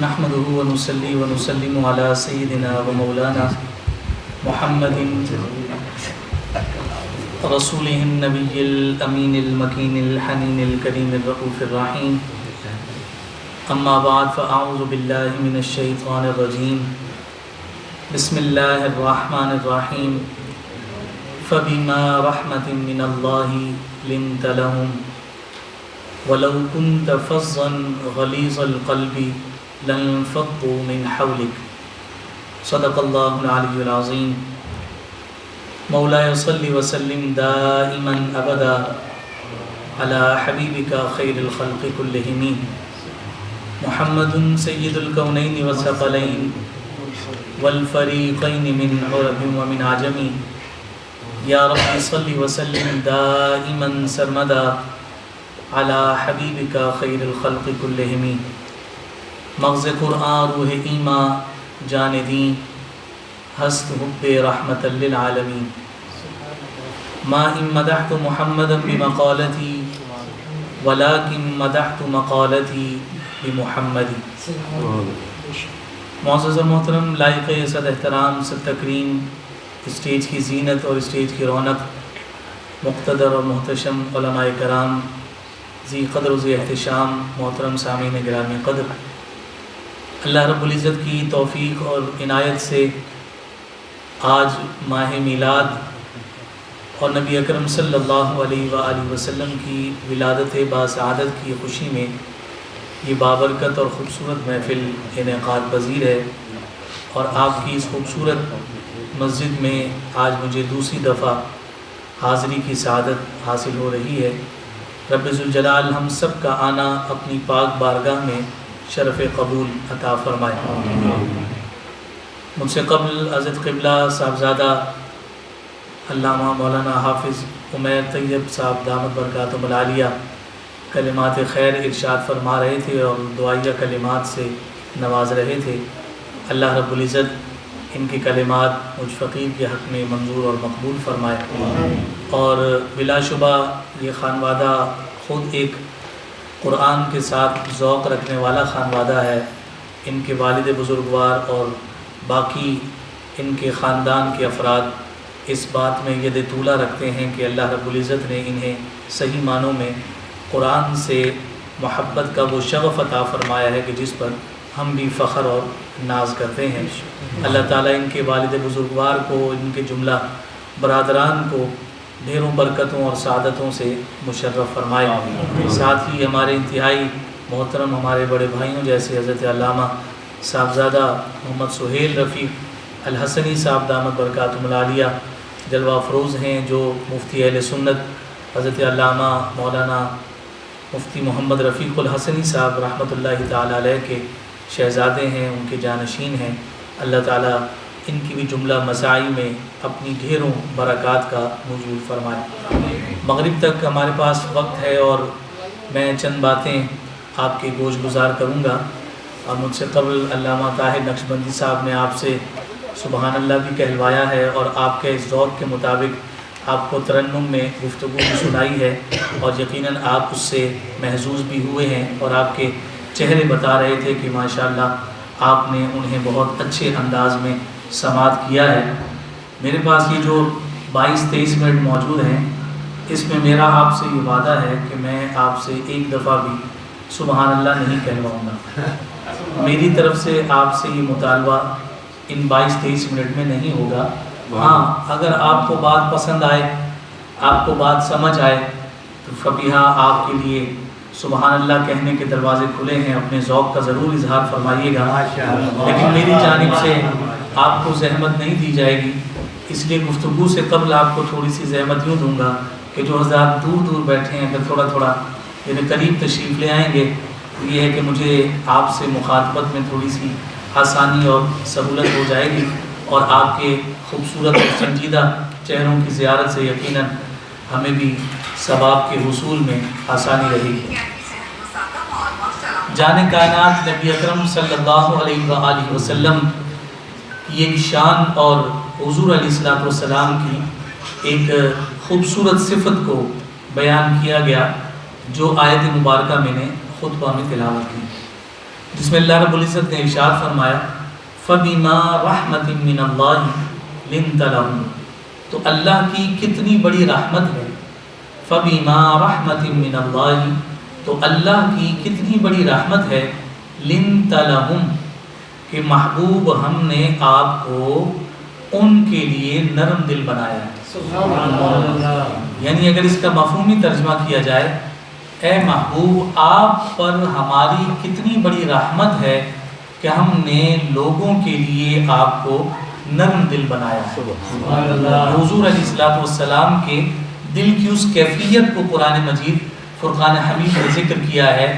نحمده ونصلي ونسلم على سيدنا ومولانا محمد رسوله النبي الأمين المكين الحنين الكريم الرؤوف الرحيم. أما بعد فأعوذ بالله من الشيطان الرجيم. بسم الله الرحمن الرحيم. فبما رحمة من الله لنت لهم ولو كنت فظا غليظ القلب لانفضوا من حولك. صدق الله العلي العظيم. مولاي صل وسلم دائما أبدا على حبيبك خير الخلق كلهم محمد سيد الكونين والثقلين والفريقين من عرب ومن عجم. یا رب صل وسلم دائما سرمدا على حبیبک خیر الخلق کلہم. مغز قرآن روح ایمان جان دین ہست حب رحمت للعالمین. ما ان مدحت محمدا بمقالتی ولكن مدحت مقالتی بمحمد. معزز و محترم لائق صد احترام صد تکریم اسٹیج کی زینت اور اسٹیج کی رونق مقتدر اور محتشم علماء کرام ذی قدر و ذی احتشام محترم سامعین گرامی قدر، اللہ رب العزت کی توفیق اور عنایت سے آج ماہ میلاد اور نبی اکرم صلی اللہ علیہ وآلہ وسلم کی ولادت باسعادت کی خوشی میں یہ بابرکت اور خوبصورت محفل انعقاد پذیر ہے. اور آپ کی اس خوبصورت مسجد میں آج مجھے دوسری دفعہ حاضری کی سعادت حاصل ہو رہی ہے. رب ذوالجلال ہم سب کا آنا اپنی پاک بارگاہ میں شرف قبول عطا فرمائے. مجھ سے قبل حضرت قبلہ صاحبزادہ علامہ مولانا حافظ عمیر طیب صاحب دامت برکاتہم العالیہ کلمات خیر ارشاد فرما رہے تھے اور دعائیہ کلمات سے نواز رہے تھے. اللہ رب العزت ان کی کلمات مجھ فقیر کے حق میں منظور اور مقبول فرمائے. اور بلا شبہ یہ خانوادہ خود ایک قرآن کے ساتھ ذوق رکھنے والا خانوادہ ہے. ان کے والد بزرگوار اور باقی ان کے خاندان کے افراد اس بات میں ید طولہ رکھتے ہیں کہ اللہ رب العزت نے انہیں صحیح معنوں میں قرآن سے محبت کا وہ شغف عطا فرمایا ہے کہ جس پر ہم بھی فخر اور ناز کرتے ہیں. اللہ تعالیٰ ان کے والد بزرگوار کو، ان کے جملہ برادران کو ڈھیروں برکتوں اور سعادتوں سے مشرف فرمائے. ساتھ ہی ہمارے انتہائی محترم ہمارے بڑے بھائیوں جیسے حضرت علامہ صاحبزادہ محمد سہیل رفیق الحسنی صاحب دامت برکاتہم العالیہ جلوہ افروز ہیں، جو مفتی اہل سنت حضرت علامہ مولانا مفتی محمد رفیق الحسنی صاحب رحمۃ اللہ تعالیٰ علیہ کے شہزادے ہیں، ان کے جانشین ہیں. اللہ تعالیٰ ان کی بھی جملہ مساعی میں اپنی ڈھیروں برکات کا نزول فرمائے. مغرب تک ہمارے پاس وقت ہے اور میں چند باتیں آپ کے گوش گزار کروں گا. اور مجھ سے قبل علامہ طاہر نقشبندی صاحب نے آپ سے سبحان اللہ بھی کہلوایا ہے اور آپ کے ذوق کے مطابق آپ کو ترنم میں گفتگو بھی سنائی ہے اور یقیناً آپ اس سے محظوظ بھی ہوئے ہیں اور آپ کے چہرے بتا رہے تھے کہ ماشاءاللہ آپ نے انہیں بہت اچھے انداز میں سماعت کیا ہے. میرے پاس یہ جو 22-23 منٹ موجود ہیں اس میں میرا آپ سے یہ وعدہ ہے کہ میں آپ سے ایک دفعہ بھی سبحان اللہ نہیں کہلواؤں گا. میری طرف سے آپ سے یہ مطالبہ ان 22-23 منٹ میں نہیں ہوگا. ہاں اگر آپ کو بات پسند آئے، آپ کو بات سمجھ آئے تو فبیہا آپ کے لیے سبحان اللہ کہنے کے دروازے کھلے ہیں. اپنے ذوق کا ضرور اظہار فرمائیے گا، لیکن میری جانب سے آپ کو زحمت نہیں دی جائے گی. اس لیے گفتگو سے قبل آپ کو تھوڑی سی زحمت یوں دوں گا کہ جو حضرات دور دور بیٹھے ہیں اگر تھوڑا تھوڑا یعنی قریب تشریف لے آئیں گے تو یہ ہے کہ مجھے آپ سے مخاطبت میں تھوڑی سی آسانی اور سہولت ہو جائے گی اور آپ کے خوبصورت اور سنجیدہ چہروں کی زیارت سے یقیناً ہمیں بھی ثواب کے حصول میں آسانی رہے گی. جان کائنات نبی اکرم صلی اللہ علیہ وآلہ وسلم کی ایک شان اور حضور علیہ السلام کی ایک خوبصورت صفت کو بیان کیا گیا جو آیت مبارکہ میں نے خطبہ میں تلاوت کی. جس میں اللہ رب العزت نے ارشاد فرمایا فَبِمَا رَحْمَةٍ مِّنَ اللَّهِ لِنْتَ لَهُمْ، تو اللہ کی کتنی بڑی رحمت ہے. فَبِمَا رَحْمَةٍ مِّنَ اللَّهِ، تو اللہ کی کتنی بڑی رحمت ہے. لِنْتَ لَهُمْ، کہ محبوب ہم نے آپ کو ان کے لیے نرم دل بنایا ہے. سبحان اللہ. یعنی اگر اس کا مفہومی ترجمہ کیا جائے، اے محبوب آپ پر ہماری کتنی بڑی رحمت ہے کہ ہم نے لوگوں کے لیے آپ کو نرم دل بنایا ہے. سبحان اللہ. حضور علیہ السلام کے دل کی اس کیفیت کو قرآن مجید فرقان حمید نے ذکر کیا ہے،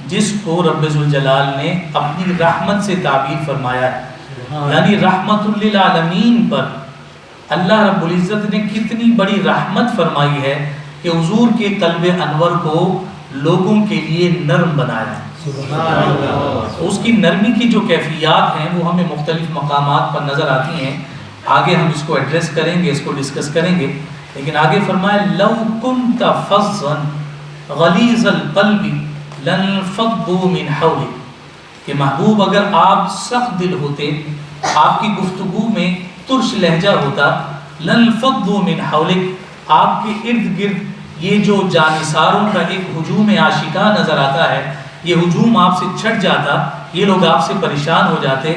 جس کو رب ذوالجلال نے اپنی رحمت سے تعبیر فرمایا ہے. یعنی رحمت للعالمین پر اللہ رب العزت نے کتنی بڑی رحمت فرمائی ہے کہ حضور کے قلب انور کو لوگوں کے لیے نرم بنایا ہے. سبحان اللہ. اس کی نرمی کی جو کیفیات ہیں وہ ہمیں مختلف مقامات پر نظر آتی ہیں. آگے ہم اس کو ایڈریس کریں گے، اس کو ڈسکس کریں گے. لیکن آگے فرمایا لو کنت فظا غلیظ القلب لانفضوا من حولک، کہ محبوب اگر آپ سخت دل ہوتے، آپ کی گفتگو میں ترش لہجہ ہوتا، لانفضوا من حولک، آپ کے ارد گرد یہ جو جانثاروں کا ایک ہجوم عاشقاں نظر آتا ہے، یہ ہجوم آپ سے چھٹ جاتا، یہ لوگ آپ سے پریشان ہو جاتے.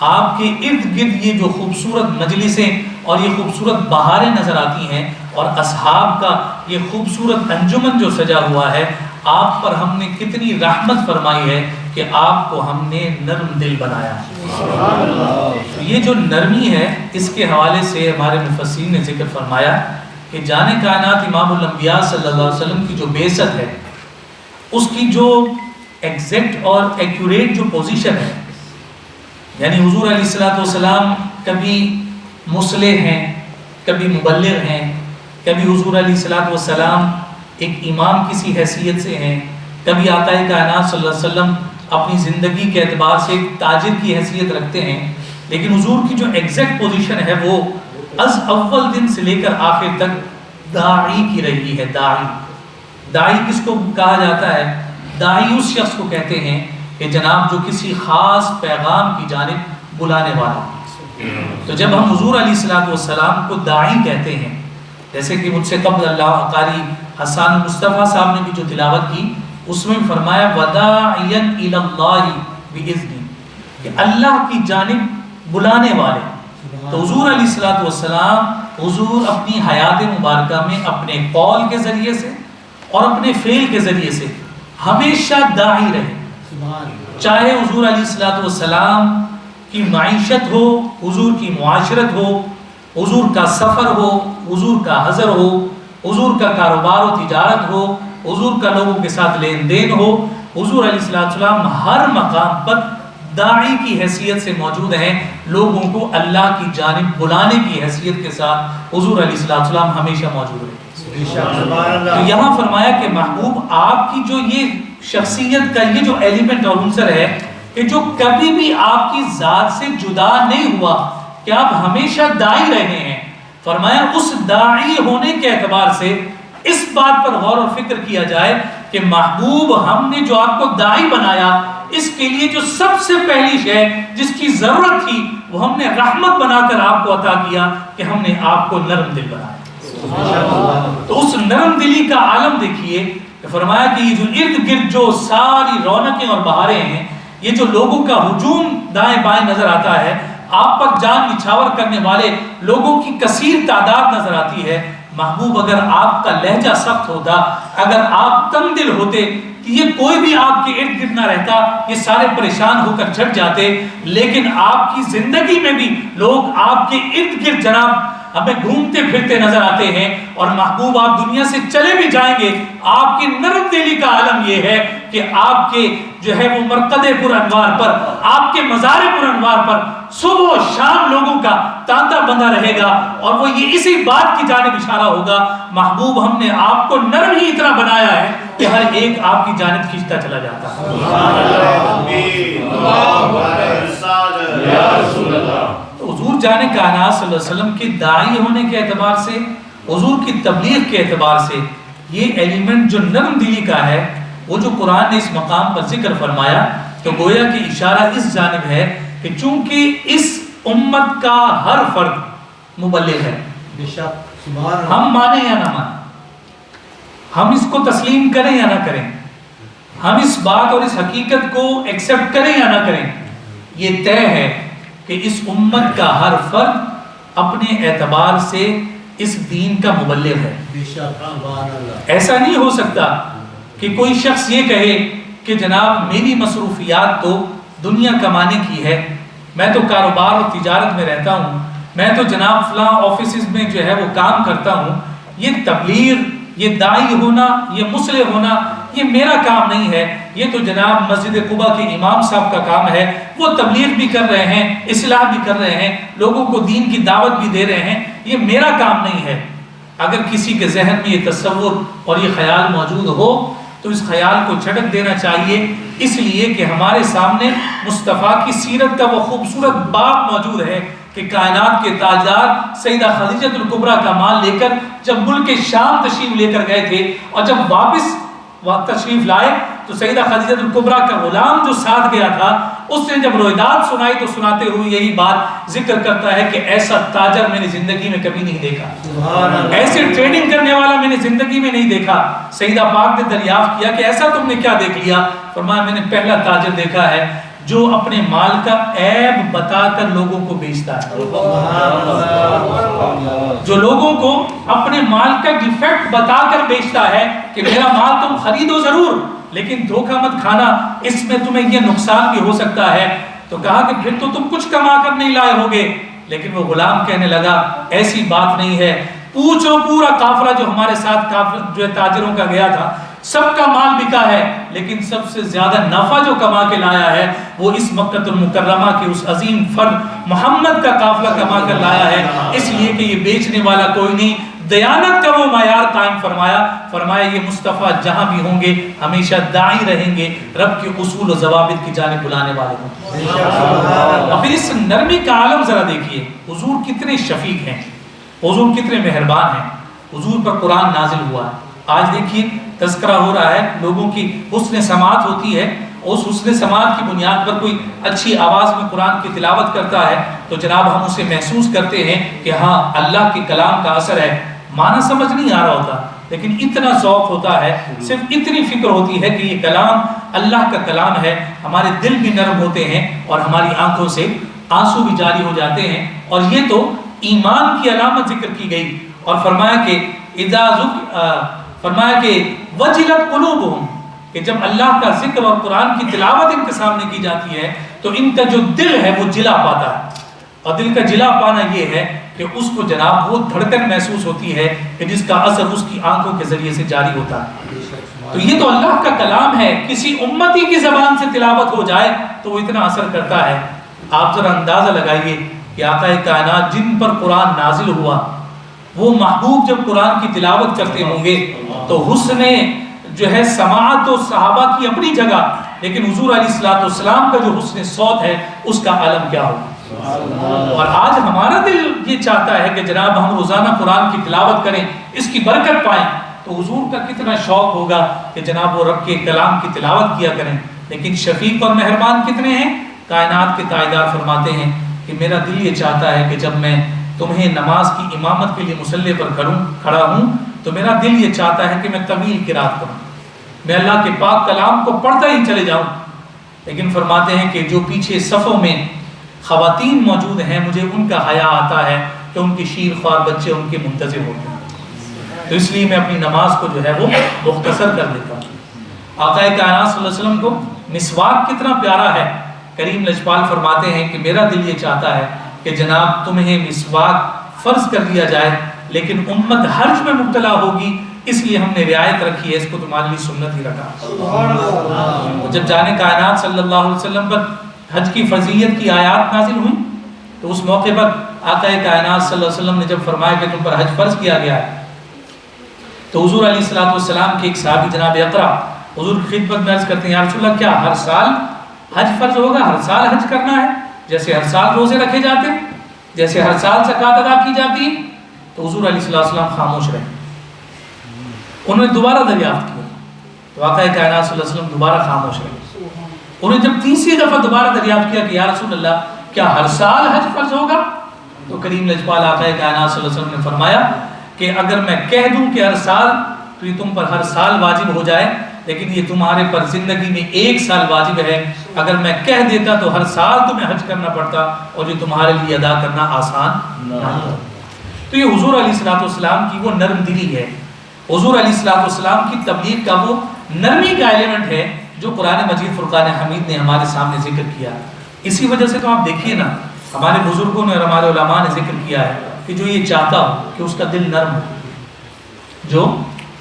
آپ کے ارد گرد یہ جو خوبصورت مجلسیں اور یہ خوبصورت بہاریں نظر آتی ہیں اور اصحاب کا یہ خوبصورت انجمن جو سجا ہوا ہے، آپ پر ہم نے کتنی رحمت فرمائی ہے کہ آپ کو ہم نے نرم دل بنایا. یہ جو نرمی ہے اس کے حوالے سے ہمارے مفسرین نے ذکر فرمایا کہ جان کائنات امام الانبیاء صلی اللہ علیہ وسلم کی جو بعثت ہے، اس کی جو ایگزیکٹ اور ایکوریٹ جو پوزیشن ہے، یعنی حضور علیہ السلام کبھی مصلح ہیں، کبھی مبلغ ہیں، کبھی حضور علیہ السلام ایک امام کسی حیثیت سے ہیں، کبھی آقا کائنات صلی اللہ علیہ وسلم اپنی زندگی کے اعتبار سے ایک تاجر کی حیثیت رکھتے ہیں. لیکن حضور کی جو ایگزیکٹ پوزیشن ہے وہ از اول دن سے لے کر آخر تک داعی کی رہی ہے. داعی کس کو کہا جاتا ہے؟ داعی اس شخص کو کہتے ہیں کہ جناب جو کسی خاص پیغام کی جانب بلانے والا. تو جب ہم حضور علیہ السلام کو داعی کہتے ہیں، جیسے کہ مجھ سے قبل اللہ قاری حسان مصطفیٰ صاحب نے بھی جو تلاوت کی، اس میں فرمایا وداعیا الی اللہ باذنہ، کہ اللہ کی جانب بلانے والے. تو حضور علیہ السلام حضور اپنی حیات مبارکہ میں اپنے قول کے ذریعے سے اور اپنے فعل کے ذریعے سے ہمیشہ داعی رہے. چاہے حضور علیہ السلام کی معیشت ہو، حضور کی معاشرت ہو، حضور کا سفر ہو، حضور کا حضر ہو، حضور کا کاروبار و تجارت ہو، حضور کا لوگوں کے ساتھ لین دین ہو، حضور علیہ السلام ہر مقام پر داعی کی حیثیت سے موجود ہیں. لوگوں کو اللہ کی جانب بلانے کی حیثیت کے ساتھ حضور علیہ السلام ہمیشہ موجود رہے. تو یہاں فرمایا کہ محبوب آپ کی جو یہ شخصیت کا یہ جو ایلیمنٹ اور عنصر ہے کہ جو کبھی بھی آپ کی ذات سے جدا نہیں ہوا، کہ آپ ہمیشہ داعی رہے ہیں. فرمایا اس داعی ہونے کے اعتبار سے اس بات پر غور و فکر کیا جائے کہ محبوب ہم نے جو آپ کو داعی بنایا، اس کے لیے جو سب سے پہلی شے جس کی ضرورت تھی وہ ہم نے رحمت بنا کر آپ کو عطا کیا کہ ہم نے آپ کو نرم دل بنایا. تو اس نرم دلی کا عالم دیکھیے کہ فرمایا کہ یہ جو ارد گرد جو ساری رونقیں اور بہاریں ہیں، یہ جو لوگوں کا ہجوم دائیں بائیں نظر آتا ہے، آپ پر جان نچھاور کرنے والے لوگوں کی کثیر تعداد نظر آتی ہے. محبوب اگر آپ کا لہجہ سخت ہوتا، اگر آپ تنگ دل ہوتے کہ یہ کوئی بھی آپ کے ارد گرد نہ رہتا، یہ سارے پریشان ہو کر جھٹ جاتے. لیکن آپ کی زندگی میں بھی لوگ آپ کے ارد گرد جناب ہمیں گھومتے پھرتے نظر آتے ہیں. اور محبوب آپ دنیا سے چلے بھی جائیں گے، آپ کی نرم دلی کا عالم یہ ہے کہ آپ کے جو ہے وہ مرقد پر انوار پر، آپ کے مزار پر انوار پر صبح و شام لوگوں کا تانتا بندہ رہے گا. اور وہ یہ اسی بات کی جانب اشارہ ہوگا، محبوب ہم نے آپ کو نرم ہی اتنا بنایا ہے کہ ہر ایک آپ کی جانب کھینچتا چلا جاتا ہے. تو حضور جان کائنات صلی اللہ علیہ وسلم کے داعی ہونے کے اعتبار سے، حضور کی تبلیغ کے اعتبار سے، یہ ایلیمنٹ جو نرم دلی کا ہے، وہ جو قرآن نے اس مقام پر ذکر فرمایا تو گویا کہ اشارہ اس جانب ہے کہ چونکہ اس امت کا ہر فرد مبلغ ہے، ہم مانیں یا نہ مانیں، ہم اس کو تسلیم کریں یا نہ کریں، ہم اس بات اور اس حقیقت کو ایکسپٹ کریں یا نہ کریں، یہ طے ہے کہ اس امت کا ہر فرد اپنے اعتبار سے اس دین کا مبلغ ہے۔ ایسا نہیں ہو سکتا کہ کوئی شخص یہ کہے کہ جناب میری مصروفیات تو دنیا کمانے کی ہے، میں تو کاروبار اور تجارت میں رہتا ہوں، میں تو جناب فلاں آفیسز میں جو ہے وہ کام کرتا ہوں، یہ تبلیغ، یہ داعی ہونا، یہ مصلح ہونا، یہ میرا کام نہیں ہے، یہ تو جناب مسجد قباء کے امام صاحب کا کام ہے، وہ تبلیغ بھی کر رہے ہیں، اصلاح بھی کر رہے ہیں، لوگوں کو دین کی دعوت بھی دے رہے ہیں، یہ میرا کام نہیں ہے۔ اگر کسی کے ذہن میں یہ تصور اور یہ خیال موجود ہو تو اس خیال کو جھٹک دینا چاہیے، اس لیے کہ ہمارے سامنے مصطفیٰ کی سیرت کا وہ خوبصورت باب موجود ہے کہ کائنات کے تاجدار سیدہ خدیجہ الکبریٰ کا مال لے کر جب ملک شام تشریف لے کر گئے تھے، اور جب واپس تشریف لائے تو سیدہ خدیجہ الکبریٰ کا غلام جو ساتھ گیا تھا، اس نے جب رویداد سنائی تو سناتے ہوئے یہی بات ذکر کرتا ہے کہ ایسا تاجر میں نے زندگی میں کبھی نہیں دیکھا، ایسے ٹریڈنگ کرنے والا میں نے زندگی میں نہیں دیکھا۔ سیدہ پاک نے دریافت کیا کہ ایسا تم نے کیا دیکھ لیا؟ فرمایا میں نے پہلا تاجر دیکھا ہے جو اپنے مال کا عیب بتا کر لوگوں کو بیچتا ہے، جو لوگوں کو اپنے مال کا ڈیفیکٹ بتا کر بیچتا ہے کہ میرا مال تم خریدو ضرور لیکن دھوکہ مت کھانا، اس میں تمہیں یہ نقصان بھی ہو سکتا ہے۔ تو کہا کہ پھر تو تم کچھ کما کر نہیں لائے ہوگے، لیکن وہ غلام کہنے لگا ایسی بات نہیں ہے، پوچھو پورا قافلہ جو ہمارے ساتھ جو ہے تاجروں کا گیا تھا، سب کا مال بکا ہے، لیکن سب سے زیادہ نفع جو کما کے لایا ہے وہ اس مکہ المکرمہ کے اس عظیم فرد محمد کا قافلہ کما کر لایا ہے، اس لیے کہ یہ بیچنے والا کوئی نہیں، دیانت کا وہ معیار قائم فرمایا یہ مصطفیٰ جہاں بھی ہوں گے ہمیشہ داعی رہیں گے، رب کے اصول و ضوابط کی جانب بلانے والے ہوں۔ اور پھر اس نرمی کا عالم ذرا دیکھیے، حضور کتنے شفیق ہیں، حضور کتنے مہربان ہیں، حضور پر قرآن نازل ہوا ہے۔ آج دیکھیے تذکرہ ہو رہا ہے، لوگوں کی حسن سماعت ہوتی ہے، اس حسن سماعت کی بنیاد پر کوئی اچھی آواز میں قرآن کی تلاوت کرتا ہے تو جناب ہم اسے محسوس کرتے ہیں کہ ہاں اللہ کے کلام کا اثر ہے، معنی سمجھ نہیں آ رہا ہوتا لیکن اتنا ذوق ہوتا ہے، صرف اتنی فکر ہوتی ہے کہ یہ کلام اللہ کا کلام ہے، ہمارے دل بھی نرم ہوتے ہیں اور ہماری آنکھوں سے آنسو بھی جاری ہو جاتے ہیں۔ اور یہ تو ایمان کی علامت ذکر کی گئی، اور فرمایا کہ وجلت قلوبہم، کہ جب اللہ کا ذکر اور قرآن کی تلاوت ان کے سامنے کی جاتی ہے تو ان کا جو دل ہے وہ جلا پاتا ہے، اور دل کا جلا پانا یہ ہے کہ اس کو جناب وہ دھڑکن محسوس ہوتی ہے کہ جس کا اثر اس کی آنکھوں کے ذریعے سے جاری ہوتا ہے۔ تو یہ تو اللہ کا کلام ہے، کسی امتی کی زبان سے تلاوت ہو جائے تو وہ اتنا اثر کرتا ہے۔ آپ ذرا اندازہ لگائیے کہ آقا کائنات جن پر قرآن نازل ہوا وہ محبوب جب قرآن کی تلاوت کرتے ہوں گے تو حسن جو ہے سماعت و صحابہ کی اپنی جگہ، لیکن حضور علیہ السلام کا جو حسن صوت ہے اس کا عالم کیا ہوگا۔ اور آج ہمارا دل یہ چاہتا ہے کہ جناب ہم روزانہ قرآن کی تلاوت کریں، اس کی برکت پائیں، تو حضور کا کتنا شوق ہوگا کہ جناب وہ رب کے کلام کی تلاوت کیا کریں۔ لیکن شفیق اور مہربان کتنے ہیں؟ کائنات کے تاجدار فرماتے ہیں کہ میرا دل یہ چاہتا ہے کہ جب میں تمہیں نماز کی امامت کے لیے مصلی پر کھڑا ہوں تو میرا دل یہ چاہتا ہے کہ میں طویل قرات کروں، میں اللہ کے پاک کلام کو پڑھتا ہی چلے جاؤں۔ لیکن فرماتے ہیں کہ جو پیچھے صفوں میں خواتین موجود ہیں مجھے ان کا حیا آتا ہے کہ ان کی شیر خوار بچے ان کے منتظر ہوتے ہیں، تو اس لیے میں اپنی نماز کو جو ہے وہ مختصر کر دیتا ہوں۔ آقا کائنات صلی اللہ علیہ وسلم کو مسواک کتنا پیارا ہے، کریم لجپال فرماتے ہیں کہ میرا دل یہ چاہتا ہے کہ جناب تمہیں مسواک فرض کر دیا جائے، لیکن امت حرج میں مبتلا ہوگی اس لیے ہم نے رعایت رکھی ہے، اس کو تمہارے لیے سنت ہی رکھا۔ جب جانے کائنات صلی اللہ علیہ وسلم پر حج کی فضیلت کی آیات نازل ہوئی تو اس موقع پر آقا کائنات صلی اللہ علیہ وسلم نے جب فرمایا کہ تم پر حج فرض کیا گیا ہے تو حضور علیہ السلام کے ایک صحابی جناب اقرا حضور کی خدمت میں عرض کرتے ہیں یا رسول اللہ کیا ہر سال حج فرض ہوگا، ہر سال حج کرنا ہے، جیسے ہر سال روزے رکھے جاتے ہیں، جیسے ہر سال زکوٰۃ ادا کی جاتی ہے؟ تو حضور علیہ السلام خاموش رہے، انہوں نے دوبارہ دریافت کیا تو آقا کائنات صلی اللہ علیہ وسلم دوبارہ خاموش رہے۔ انہیں جب تیسری دفعہ دوبارہ دریافت کیا کہ یا رسول اللہ کیا ہر سال حج فرض ہوگا؟ تو کریم لجپال آقا کائنات صلی اللہ علیہ وسلم نے فرمایا کہ اگر میں کہہ دوں کہ ہر سال تو یہ تم پر ہر سال واجب ہو جائے، لیکن یہ تمہارے پر زندگی میں ایک سال واجب ہے. اگر میں کہہ دیتا تو ہر سال تمہیں حج کرنا پڑتا اور یہ تمہارے لیے ادا کرنا آسان نہ ہوتا. تو یہ حضور علیہ الصلوۃ والسلام کی وہ نرم دلی ہے، حضور علیہ الصلوۃ والسلام کی تبلیغ کا وہ نرمی کا ایلیمنٹ ہے جو قرآن مجید فرقان حمید نے ہمارے سامنے ذکر کیا. اسی وجہ سے تو آپ دیکھیے نا، ہمارے بزرگوں نے اور ہمارے علماء نے ذکر کیا ہے کہ جو یہ چاہتا ہو کہ اس کا دل نرم ہو، جو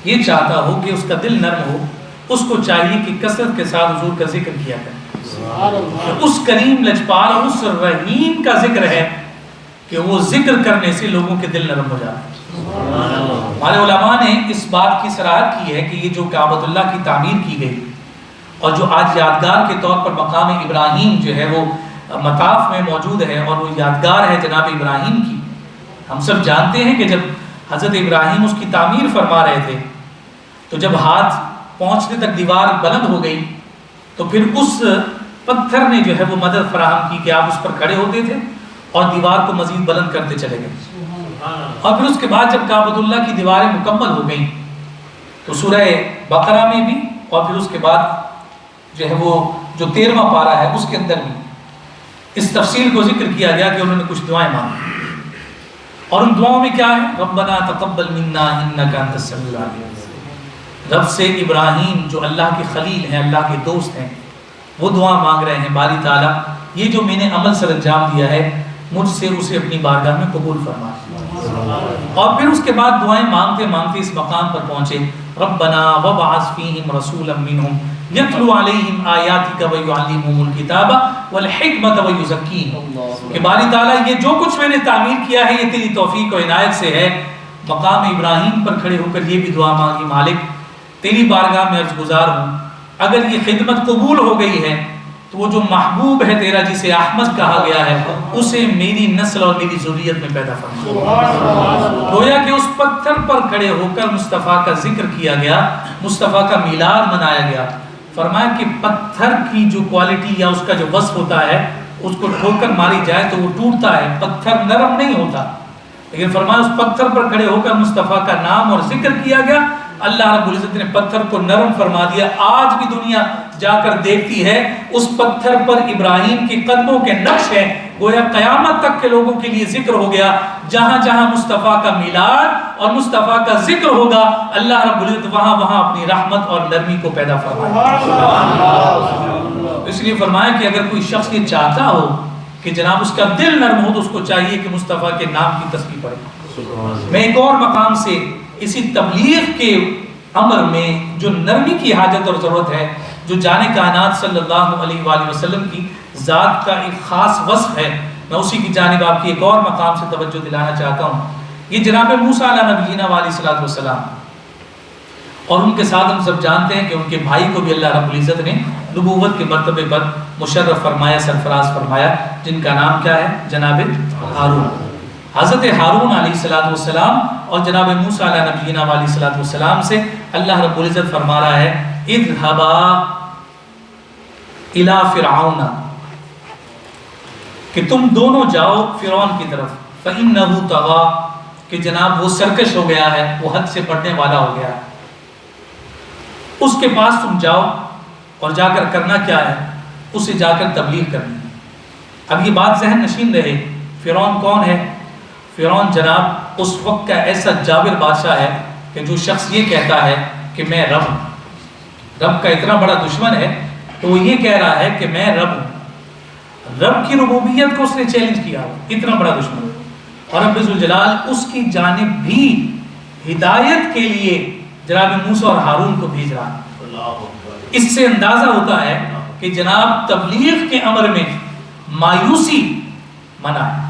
یہ چاہتا ہو کہ اس کا دل نرم ہو، اس کو چاہیے کہ کثرت کے ساتھ حضور کا ذکر کیا کرے. اس کریم لجپال اور اس رحیم کا ذکر ہے کہ وہ ذکر کرنے سے لوگوں کے دل نرم ہو جاتے ہیں. ہمارے علماء نے اس بات کی صراحت کی ہے کہ یہ جو کعبۃ اللہ کی تعمیر کی گئی اور جو آج یادگار کے طور پر مقام ابراہیم جو ہے وہ مطاف میں موجود ہے اور وہ یادگار ہے جناب ابراہیم کی. ہم سب جانتے ہیں کہ جب حضرت ابراہیم اس کی تعمیر فرما رہے تھے تو جب ہاتھ پہنچنے تک دیوار بلند ہو گئی تو پھر اس پتھر نے جو ہے وہ مدد فراہم کی کہ آپ اس پر کھڑے ہوتے تھے اور دیوار کو مزید بلند کرتے چلے گئے. اور پھر اس کے بعد جب کعبۃ اللہ کی دیواریں مکمل ہو گئیں تو سورہ بقرہ میں بھی اور پھر اس کے بعد جو ہے وہ جو 13واں پارہ ہے اس کے اندر بھی اس تفصیل کو ذکر کیا گیا کہ انہوں نے کچھ دعائیں مانگی. اور ان دعاؤں میں کیا ہے؟ ربنا تقبل منا انک انت السمیع العلیم. رب سے ابراہیم جو اللہ کے خلیل ہیں، اللہ کے دوست ہیں، وہ دعا مانگ رہے ہیں باری تعالیٰ یہ جو میں نے عمل سر انجام دیا ہے مجھ سے اسے اپنی بارگاہ میں قبول فرما. اور پھر اس کے بعد دعائیں مانگتے مانگتے اس مقام پر پہنچے ربنا وابعث فیہم رسولا منہم یتلو علیہم آیاتک ویعلمہم الکتاب والحکمت ویزکیہم. کہ باری تعالیٰ یہ جو کچھ میں نے تعمیر کیا ہے یہ تیری توفیق و عنایت سے ہے. مقام ابراہیم پر کھڑے ہو کر یہ بھی دعا مانگی مالک تیری بارگاہ میں عرض گزار ہوں اگر یہ خدمت قبول ہو گئی ہے تو وہ جو محبوب ہے تیرا جسے احمد کہا گیا ہے اسے میری نسل اور میری ذریت میں پیدا فرما. گویا کہ اس پتھر پر کھڑے ہو کر مصطفیٰ کا ذکر کیا گیا، مصطفیٰ کا میلاد منایا گیا. فرمایا کہ پتھر کی جو کوالٹی یا اس کا جو وصف ہوتا ہے اس کو ٹھوکر ماری جائے تو وہ ٹوٹتا ہے، پتھر نرم نہیں ہوتا. لیکن فرمایا اس پتھر پر کھڑے ہو کر مصطفیٰ کا نام اور ذکر کیا گیا، اللہ رب العزت نے پتھر کو نرم فرما دیا. آج بھی دنیا جا کر دیکھتی ہے اس پتھر پر ابراہیم کے قدموں کے نقش ہیں. گویا قیامت تک کے لوگوں کے لیے ذکر ہو گیا. جہاں جہاں مصطفیٰ کا میلاد اور مصطفیٰ کا ذکر ہوگا اللہ رب العزت وہاں وہاں اپنی رحمت اور نرمی کو پیدا فرمائے. اس لیے فرمایا کہ اگر کوئی شخص یہ چاہتا ہو کہ جناب اس کا دل نرم ہو تو اس کو چاہیے کہ مصطفیٰ کے نام کی تسبیح پڑھے. میں ایک اور مقام سے اسی تبلیغ کے امر میں جو نرمی کی حاجت اور ضرورت ہے، جو جان کائنات صلی اللہ علیہ وآلہ وسلم کی ذات کا ایک خاص وصف ہے، میں اسی کی جانب آپ کی ایک اور مقام سے توجہ دلانا چاہتا ہوں. یہ جناب موسیٰ علیہ نبینا علیہ الصلوۃ والسلام اور ان کے ساتھ ہم سب جانتے ہیں کہ ان کے بھائی کو بھی اللہ رب العزت نے نبوت کے مرتبے پر مشرف فرمایا، سرفراز فرمایا، جن کا نام کیا ہے؟ جناب ہارون. حضرت ہارون علیہ الصلوۃ والسلام اور جناب موسیٰ علیہ نبینا علیہ الصلوۃ والسلام سے اللہ رب العزت فرما رہا ہے اذهبا الی فرعون، کہ تم دونوں جاؤ فرعون کی طرف. فإنه طغى، کہ جناب وہ سرکش ہو گیا ہے، وہ حد سے بڑھنے والا ہو گیا ہے. اس کے پاس تم جاؤ اور جا کر کرنا کیا ہے؟ اسے جا کر تبلیغ کرنی ہے. اب یہ بات ذہن نشین رہے، فرعون کون ہے؟ فرعون جناب اس وقت کا ایسا جابر بادشاہ ہے کہ جو شخص یہ کہتا ہے کہ میں رب ہوں، رب کا اتنا بڑا دشمن ہے تو وہ یہ کہہ رہا ہے کہ میں رب ہوں. رب کی ربوبیت کو اس نے چیلنج کیا، اتنا بڑا دشمن. اور رب ذوالجلال اس کی جانب بھی ہدایت کے لیے جناب موسیٰ اور ہارون کو بھیج رہا ہے. اس سے اندازہ ہوتا ہے کہ جناب تبلیغ کے امر میں مایوسی منع ہے.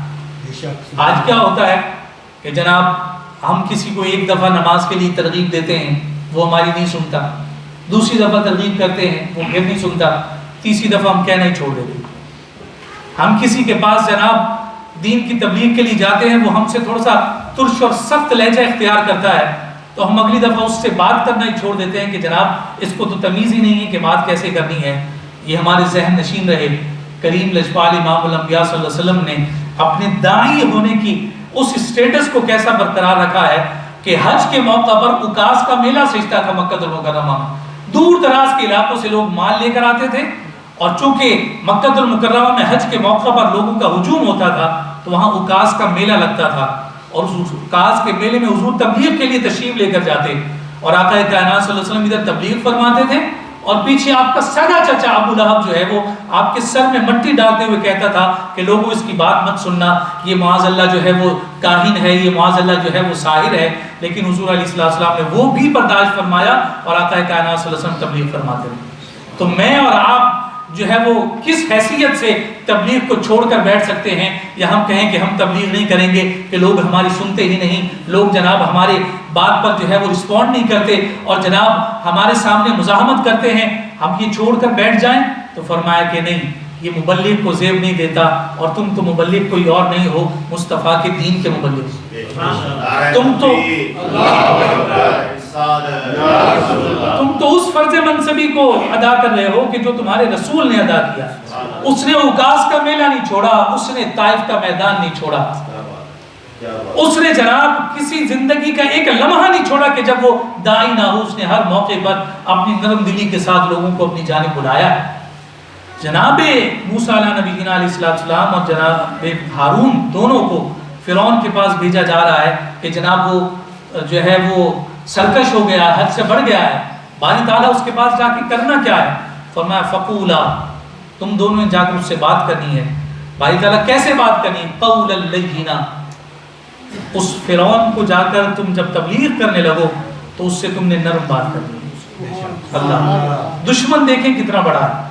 آج کیا ہوتا ہے کہ جناب ہم کسی کو ایک دفعہ نماز کے لیے ترغیب دیتے ہیں، وہ ہماری نہیں سنتا، دوسری دفعہ ترغیب کرتے ہیں وہ پھر نہیں سنتا، تیسری دفعہ ہم کہنا ہی چھوڑ دیتے ہیں. ہم کسی کے پاس جناب دین کی تبلیغ کے لیے جاتے ہیں، وہ ہم سے تھوڑا سا ترش اور سخت لہجہ اختیار کرتا ہے تو ہم اگلی دفعہ اس سے بات کرنا ہی چھوڑ دیتے ہیں کہ جناب اس کو تو تمیز ہی نہیں ہے کہ بات کیسے کرنی ہے. یہ ہمارے ذہن نشین رہے۔ کریم لجپال امام الانبیاء صلی اللہ علیہ وسلم نے اپنے داعی ہونے کی اس اسٹیٹس کو کیسا برقرار رکھا ہے کہ حج کے موقع پر عکاظ کا میلہ سجتا تھا مکہ المکرمہ میں، دور دراز کے علاقوں سے لوگ مال لے کر آتے تھے، اور چونکہ مکہ المکرمہ میں حج کے موقع پر لوگوں کا ہجوم ہوتا تھا تو وہاں عکاظ کا میلہ لگتا تھا، اور اس عکاظ کے میلے میں حضور تبلیغ کے لیے تشریف لے کر جاتے، اور آقا کائنات صلی اللہ علیہ وسلم ادھر تبلیغ فرماتے تھے، اور پیچھے آپ کا سگا چچا ابو لہب جو ہے وہ آپ کے سر میں مٹی ڈالتے ہوئے کہتا تھا کہ لوگوں اس کی بات مت سننا، یہ معاذ اللہ جو ہے وہ کاہن ہے، یہ معاذ اللہ جو ہے وہ ساحر ہے، لیکن حضور علیہ السلام نے وہ بھی برداشت فرمایا اور آقا کائنات صلی اللہ علیہ وسلم تبلیغ فرماتے رہے۔ تو میں اور آپ جو ہے وہ کس حیثیت سے تبلیغ کو چھوڑ کر بیٹھ سکتے ہیں، یا ہم کہیں کہ ہم تبلیغ نہیں کریں گے کہ لوگ ہماری سنتے ہی نہیں، لوگ جناب ہمارے بات پر جو ہے وہ رسپونڈ نہیں کرتے اور جناب ہمارے سامنے مزاحمت کرتے ہیں، ہم یہ چھوڑ کر بیٹھ جائیں؟ تو فرمایا کہ نہیں، یہ مبلغ کو زیب نہیں دیتا، اور تم تو مبلغ کوئی اور نہیں ہو، مصطفیٰ کے دین کے مبلغ، تم تو اس فرض منصبی کو ادا کر رہے ہو کہ جو تمہارے رسول نے ادا کیا۔ اس نے عکاظ کا میلہ نہیں چھوڑا، اس نے طائف کا میدان نہیں چھوڑا، اس نے جناب کسی زندگی کا ایک لمحہ نہیں چھوڑا کہ جب وہ داعی نہ ہو، اس نے ہر موقع پر اپنی نرم دلی کے ساتھ لوگوں کو اپنی جانب بلایا۔ جناب موسیٰ علیہ نبی علیہ السلام اور جناب ہارون دونوں کو فرعون کے پاس بھیجا جا رہا ہے کہ جناب وہ جو ہے وہ سرکش ہو گیا، حد سے بڑھ گیا ہے، باری تعالیٰ اس کے پاس جا کے کرنا کیا ہے؟ فرمایا فقولا، تم دونوں نے جا کر اس سے بات کرنی ہے۔ باری تعالیٰ کیسے بات کرنی؟ قولا لینا، اس فرعون کو جا کر تم جب تبلیغ کرنے لگو تو اس سے تم نے نرم بات کرنی ہے۔ اللہ دشمن دیکھیں کتنا بڑا ہے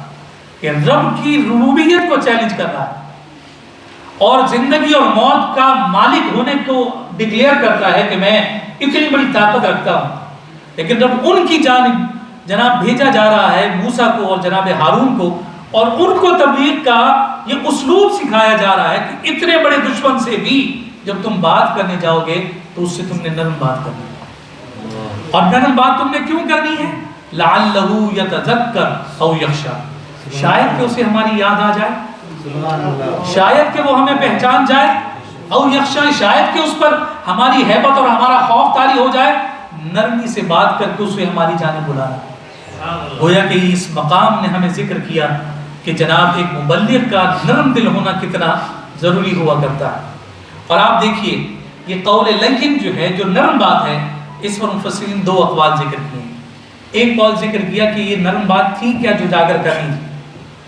کہ رب کی ربوبیت کو چیلنج کر رہا ہے اور زندگی اور موت کا مالک ہونے کو ڈکلیئر کرتا ہے کہ میں اتنی بڑی طاقت رکھتا ہوں، لیکن رب ان کی جانب جناب بھیجا جا رہا ہے موسیٰ کو اور جناب ہارون کو، اور ان کو تبلیغ کا یہ اسلوب سکھایا جا رہا ہے کہ اتنے بڑے دشمن سے بھی جب تم بات کرنے جاؤ گے تو اس سے تم نے نرم بات کرنی ہے۔ اور نرم بات تم نے کیوں کرنی ہے؟ لعلہ یتذکر او یخشی، شاید کہ اسے ہماری یاد آ جائے، شاید کہ وہ ہمیں پہچان جائے، او یخشی، شاید کہ اس پر ہماری ہیبت اور ہمارا خوف طاری ہو جائے۔ نرمی سے بات کر کے اسے ہماری جانب بلانا، گویا کہ اس مقام نے ہمیں ذکر کیا کہ جناب ایک مبلغ کا نرم دل ہونا کتنا ضروری ہوا کرتا ہے۔ اور آپ دیکھیے یہ قول لین جو ہے، جو نرم بات ہے، اس پر مفسرین دو اقوال ذکر کیے ہیں۔ ایک قول ذکر کیا کہ یہ نرم بات تھی کیا جو جا کر کرنی تھی،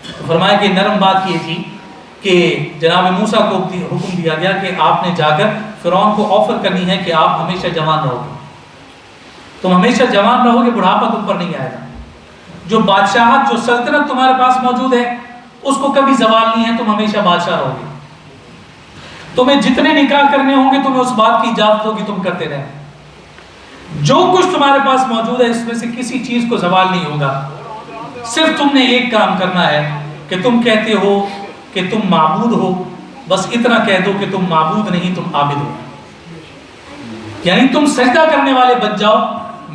تو فرمایا کہ نرم بات یہ تھی کہ جناب موسیٰ کو حکم دیا گیا کہ آپ نے جا کر فرعون کو آفر کرنی ہے کہ آپ ہمیشہ جوان رہو گے، تم ہمیشہ جوان رہو گے، بڑھاپا تم پر نہیں آئے گا، جو بادشاہت جو سلطنت تمہارے پاس موجود ہے اس کو کبھی زوال نہیں ہے، تم ہمیشہ بادشاہ رہو گے، تمہیں جتنے نکاح کرنے ہوں گے تمہیں اس بات کی اجازت ہوگی تم کرتے رہیں، جو کچھ تمہارے پاس موجود ہے اس میں سے کسی چیز کو زوال نہیں ہوگا، صرف تم نے ایک کام کرنا ہے کہ تم کہتے ہو کہ تم معبود ہو، بس اتنا کہہ دو کہ تم معبود نہیں، تم عابد ہو، یعنی تم سجدہ کرنے والے بن جاؤ،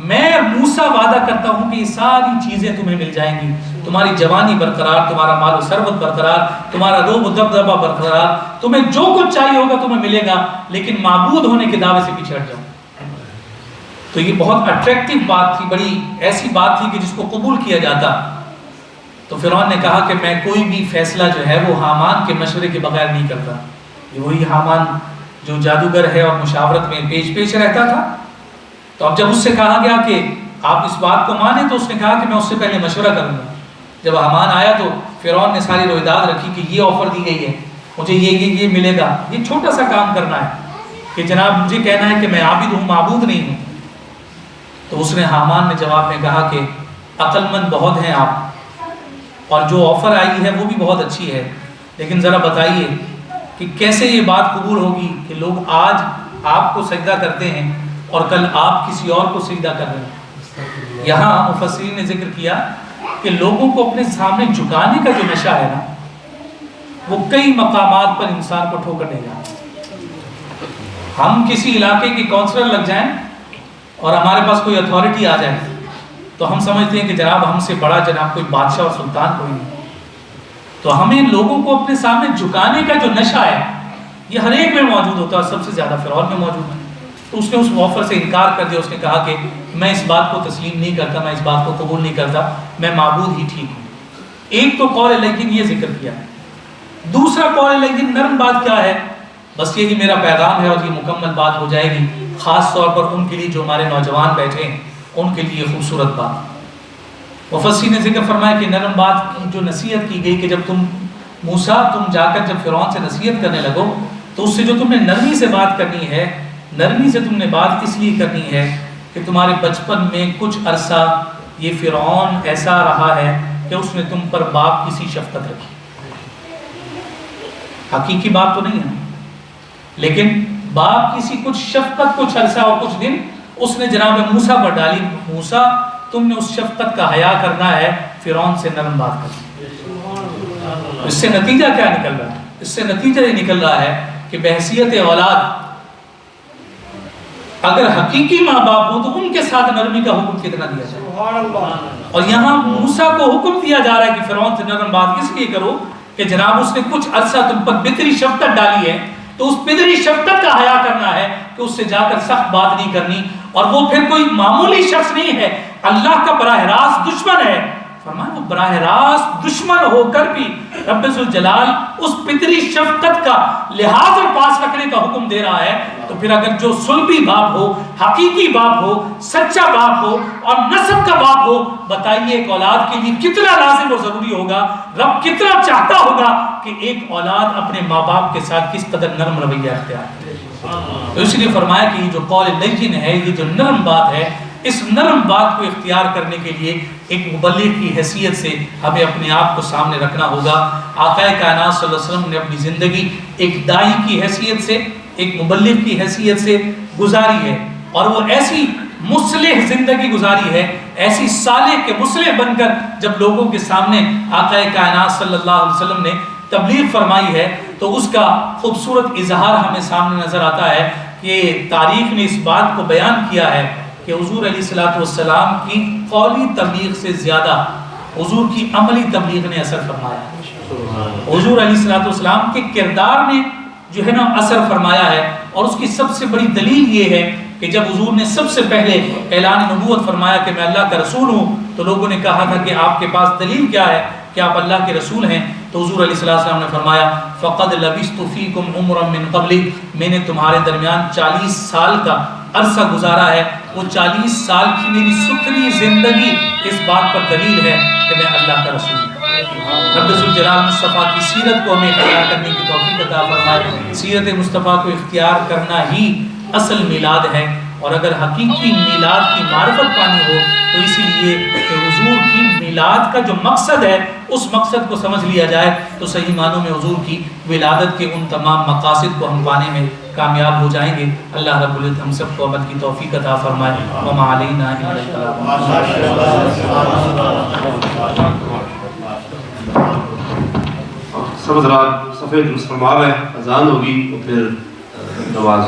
میں موسیٰ وعدہ کرتا ہوں کہ یہ ساری چیزیں تمہیں مل جائیں گی، تمہاری جوانی برقرار، تمہارا مال و ثروت برقرار، تمہارا روب و دبدبہ برقرار، تمہیں جو کچھ چاہیے ہوگا تمہیں ملے گا، لیکن معبود ہونے کے دعوے سے پیچھے ہٹ جاؤ۔ تو یہ بہت اٹریکٹیو بات تھی، بڑی ایسی بات تھی کہ جس کو قبول کیا جاتا۔ تو فرعون نے کہا کہ میں کوئی بھی فیصلہ جو ہے وہ حامان کے مشورے کے بغیر نہیں کرتا، یہ وہی حامان جو جادوگر ہے اور مشاورت میں پیش رہتا تھا۔ تو اب جب اس سے کہا گیا کہ آپ اس بات کو مانیں تو اس نے کہا کہ میں اس سے پہلے مشورہ کروں گا۔ جب حامان آیا تو فرعون نے ساری رویداد رکھی کہ یہ آفر دی گئی ہے، مجھے یہ ملے گا، یہ چھوٹا سا کام کرنا ہے کہ جناب مجھے کہنا ہے کہ میں عابد ہوں، معبود نہیں ہوں۔ تو اس نے حامان نے جواب میں کہا کہ عقل مند بہت ہیں آپ، اور جو آفر آئی ہے وہ بھی بہت اچھی ہے، لیکن ذرا بتائیے کہ کیسے یہ بات قبول ہوگی کہ لوگ آج آپ کو سجدہ کرتے ہیں اور کل آپ کسی اور کو سجدہ کر رہے ہیں۔ یہاں مفسرین نے ذکر کیا کہ لوگوں کو اپنے سامنے جھکانے کا جو نشہ ہے نا، وہ کئی مقامات پر انسان کو ٹھوکر دے جاتا۔ ہم کسی علاقے کے کونسلر لگ جائیں اور ہمارے پاس کوئی اتھارٹی آ جائے تو ہم سمجھتے ہیں کہ جناب ہم سے بڑا جناب کوئی بادشاہ اور سلطان کوئی نہیں، تو ہمیں لوگوں کو اپنے سامنے جھکانے کا جو نشہ ہے یہ ہر ایک میں موجود ہوتا ہے، سب سے زیادہ فرعون میں موجود ہے۔ تو اس نے اس آفر سے انکار کر دیا، اس نے کہا کہ میں اس بات کو تسلیم نہیں کرتا، میں اس بات کو قبول نہیں کرتا، میں معبود ہی ٹھیک ہوں۔ ایک تو قول لیکن یہ ذکر کیا، دوسرا قول لیکن نرم بات کیا ہے؟ بس یہی میرا پیغام ہے اور یہ مکمل بات ہو جائے گی، خاص طور پر ان کے لیے جو ہمارے نوجوان بیٹھے ہیں ان کے لیے خوبصورت بات۔ مفسر نے ذکر فرمایا کہ نرم بات کی جو نصیحت کی گئی کہ جب موسیٰ تم جا کر جب فرعون سے نصیحت کرنے لگو تو اس سے جو تم نے نرمی سے بات کرنی ہے، نرمی سے تم نے بات اس لیے کرنی ہے کہ تمہارے بچپن میں کچھ عرصہ یہ فرعون ایسا رہا ہے کہ اس نے تم پر باپ کسی شفقت رکھی۔ حقیقی باپ تو نہیں ہے لیکن باپ کسی کچھ شفقت کچھ عرصہ اور کچھ دن اس نے جناب موسیٰ پر ڈالی۔ موسیٰ تم نے اس شفقت کا حیا کرنا ہے، فرعون سے نرم بات کرنا۔ اس سے نتیجہ کیا نکل رہا ہے؟ اس سے نتیجہ یہ نکل رہا ہے کہ بحیثیت اولاد اگر حقیقی ماں باپ ہو تو ان کے ساتھ نرمی کا حکم کتنا دیا جائے۔ اور یہاں موسیٰ کو حکم دیا جا رہا ہے کہ فرعون سے نرم بات اس لیے کرو کہ جناب اس نے کچھ عرصہ تم پر بطری شفقت ڈالی ہے، تو اس بطری شفقت کا حیا کرنا ہے کہ اس سے جا کر سخت بات نہیں کرنی، اور وہ پھر کوئی معمولی شخص نہیں ہے، اللہ کا براہ راست دشمن ہے۔ فرمایا وہ براہ راست دشمن ہو کر بھی رب ذوالجلال اس فطری شفقت کا لحاظ اور پاس رکھنے کا حکم دے رہا ہے، تو پھر اگر جو صلبی باپ ہو، حقیقی باپ ہو، سچا باپ ہو اور نسب کا باپ ہو، بتائیے ایک اولاد کے لیے کتنا لازم اور ضروری ہوگا، رب کتنا چاہتا ہوگا کہ ایک اولاد اپنے ماں باپ کے ساتھ کس قدر نرم رویہ اختیار کرے۔ تو اس لیے فرمایا کہ یہ جو قول لین ہے، یہ جو نرم بات ہے، اس نرم بات کو اختیار کرنے کے لیے ایک مبلغ کی حیثیت سے ہمیں اپنے آپ کو سامنے رکھنا ہوگا۔ آقا کائنات صلی اللہ علیہ وسلم نے اپنی زندگی ایک داعی کی حیثیت سے، ایک مبلغ کی حیثیت سے گزاری ہے، اور وہ ایسی مصلح زندگی گزاری ہے، ایسی صالح کے مصلح بن کر جب لوگوں کے سامنے آقا کائنات صلی اللہ علیہ وسلم نے تبلیغ فرمائی ہے تو اس کا خوبصورت اظہار ہمیں سامنے نظر آتا ہے کہ تاریخ نے اس بات کو بیان کیا ہے کہ حضور علیہ السلام کی قولی تبلیغ سے زیادہ حضور کی عملی تبلیغ نے اثر فرمایا۔ حضور علیہ السلام کے کردار نے جو ہے نا اثر فرمایا ہے، اور اس کی سب سے بڑی دلیل یہ ہے کہ جب حضور نے سب سے پہلے اعلان نبوت فرمایا کہ میں اللہ کا رسول ہوں، تو لوگوں نے کہا تھا کہ آپ کے پاس دلیل کیا ہے کہ آپ اللہ کے رسول ہیں؟ تو حضور علیہ السلام نے فرمایا فَقَدْ لَبِثْتُ فِيكُمْ عُمْرًا مِّن قَبْلِ، میں نے تمہارے درمیان 40 سال کا عرصہ گزارا ہے، وہ 40 سال کی میری ستھری زندگی اس بات پر دلیل ہے کہ میں اللہ کا رسول ہوں۔ رب ذوالجلال مصطفیٰ کی سیرت کو ہمیں اختیار کرنے کی توفیق عطا فرمائے۔ سیرت مصطفیٰ کو اختیار کرنا ہی اصل میلاد ہے، اور اگر حقیقی میلاد کی معرفت پانی ہو تو اسی لیے کہ حضور کی میلاد کا جو مقصد ہے اس مقصد کو سمجھ لیا جائے تو صحیح معنوں میں حضور کی ولادت کے ان تمام مقاصد کو ہم پانے میں کامیاب ہو جائیں گے۔ اللہ رب العزت ہم سب کو عمل کی توفیق عطا فرمائے۔ وما علینا الا البلاغ۔ سب حضرات صفحے درست فرما رہے ہیں، اذان ہوگی تو پھر نواز